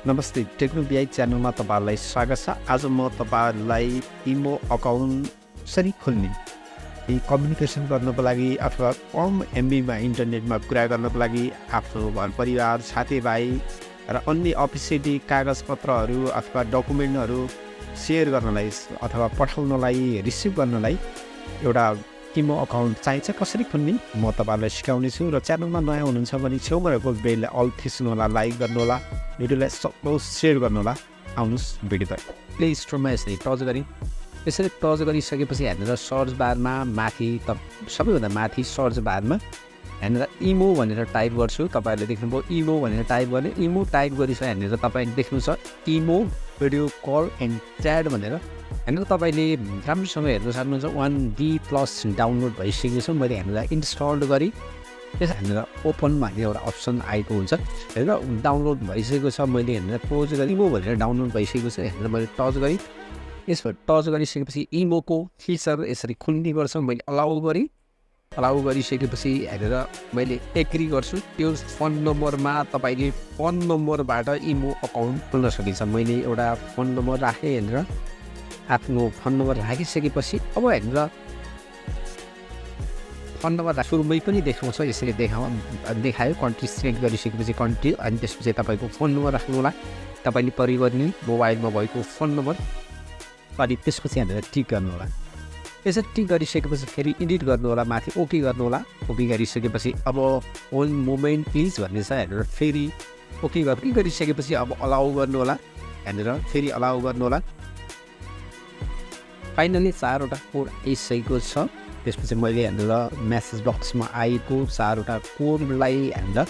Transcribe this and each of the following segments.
नमस्ते, टेक्नो बिआई च्यानलमा तपाईँहरूलाई स्वागत छ। आज म तपाईँहरूलाई इमो अकाउन्ट कसरी खोल्ने, कम्युनिकेसन गर्नको लागि अथवा कम एमबीमा इन्टरनेटमा कुरा गर्नको लागि आफ्नो घर परिवार, साथीभाइ र अन्य अफिसियली कागजपत्रहरू अथवा डकुमेन्टहरू सेयर गर्नलाई अथवा पठाउनलाई, रिसिभ गर्नलाई एउटा इमो अकाउन्ट चाहिन्छ। कसरी खोल्ने म तपाईँहरूलाई सिकाउने छु। र च्यानलमा नयाँ हुनुहुन्छ भने छेउमा रहेको बेल अल थिच्नुहोला, लाइक गर्नुहोला, भिडियोलाई सबैलाई सेयर गर्नुहोला। आउनुहोस् भिडियोतिर। प्ले स्टोरमा यसरी टच गरी गरिसकेपछि हेरेर सर्च बारमा माथि सबैभन्दा माथि सर्च बारमा हेरेर इमो भनेर टाइप गर्छु। तपाईँहरूले देख्नुभयो इमो भनेर टाइप गर्ने। इमो टाइप गरिसक्यो हेरेर तपाईँले देख्नु छ इमो भिडियो कल एन्ड च्याट भनेर। हेरेर तपाईँले राम्रोसँग हेर्न सक्नुहुन्छ 1B+ डाउनलोड भइसकेको छ। मैले हेरेर इन्स्टल गरेँ। त्यस हेरेर ओपन भन्ने एउटा अप्सन आएको हुन्छ। हेरेर डाउनलोड भइसकेको छ। मैले हेरेर पोज गरेँ इमो भनेर डाउनलोड भइसकेको छ। हेरेर मैले टच गरेँ। यसमा टच गरिसकेपछि इमोको फिचर यसरी खुल्ने गर्छ। मैले अलाउ गरेँ। अलाउ गरिसकेपछि हेरेर मैले एग्री गर्छु। त्यो फोन नम्बरमा तपाईँले फोन नम्बरबाट इमो अकाउन्ट खोल्न सकिन्छ। मैले एउटा फोन नम्बर राखेँ। हेरेर आफ्नो फोन नम्बर राखिसकेपछि अब हेरेर फोन नम्बर सुरुमै पनि देखाउँछ। यसरी देखायो। कन्ट्री सिलेक्ट गरिसकेपछि कन्ट्री, अनि त्यसपछि तपाईँको फोन नम्बर राख्नु होला। तपाईँले प्रयोग गर्ने मोबाइलमा भएको फोन नम्बर, अनि त्यसपछि हेरेर टिक गर्नु होला। यसरी टिक गरिसकेपछि फेरि एडिट गर्नु होला, माथि ओके गर्नु होला। ओके गरिसकेपछि अब ओन मोमेन्ट प्लिज भन्ने छ। हेरेर फेरि ओके गरिसकेपछि अब अलाउ गर्नु होला। हेरेर फेरि अलाउ गर्नु होला। फाइनली 4वटा कोड आइसकेको छ। त्यसपछि मैले हेरेर मेसेज बक्समा आएको 4वटा कोडलाई हेरेर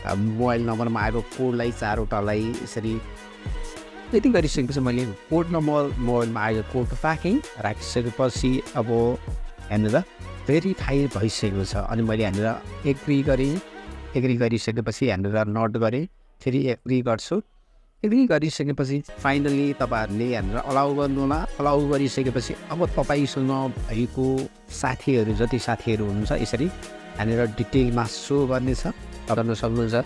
मोबाइल नम्बरमा आएको कोडलाई 4वटालाई यसरी यति गरिसकेपछि मैले कोड नम्बर मोबाइलमा आएको कोड राखिसकेपछि अब हेरेर भेरिफाई भइसकेको छ। अनि मैले हेरेर एग्री गरेँ। एग्री गरिसकेपछि हेरेर नोट गरेँ। फेरि एग्री गर्छु। एग्री गरिसकेपछि फाइनली तपाईँहरूले हेरेर अलाउ गर्नु होला। अलाउ गरिसकेपछि अब तपाईँसँग भएको साथीहरू जति साथीहरू हुनुहुन्छ यसरी हेरेर डिटेलमा सो गर्नेछ। गर्न सक्नुहुन्छ।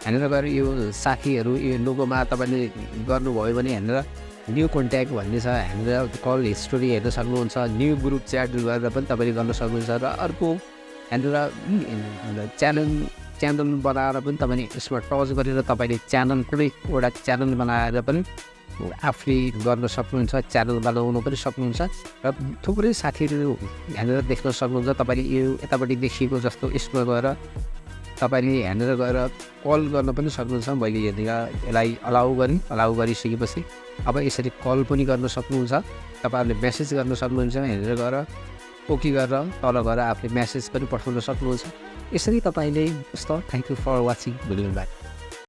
हेरेर गएर यो साथीहरू यो लोगोमा तपाईँले गर्नुभयो भने हेरेर न्यू कन्ट्याक्ट भन्ने छ। हेरेर कल हिस्टोरी हेर्न सक्नुहुन्छ। न्यू ग्रुप च्याट गरेर पनि तपाईँले गर्न सक्नुहुन्छ। र अर्को हेरेर च्यानल बनाएर पनि तपाईँले यसमा टच गरेर तपाईँले च्यानल कुनै एउटा च्यानल बनाएर पनि आफूले गर्न सक्नुहुन्छ। च्यानल बनाउनु पनि सक्नुहुन्छ। र थुप्रै साथीहरू हेरेर देख्न सक्नुहुन्छ। तपाईँले यो यतापट्टि देखिएको जस्तो यसमा गएर तपाईँले हेरेर गएर कल गर्न पनि सक्नुहुन्छ। मैले यसलाई अलाउ गरेँ। अलाउ गरिसकेपछि अब यसरी कल पनि गर्न सक्नुहुन्छ। तपाईँहरूले मेसेज गर्न सक्नुहुन्छ। हेरेर गएर ओके गरेर तल गएर आफूले मेसेज पनि पठाउन सक्नुहुन्छ। यसरी तपाईँले यस्तो thank you for watching video.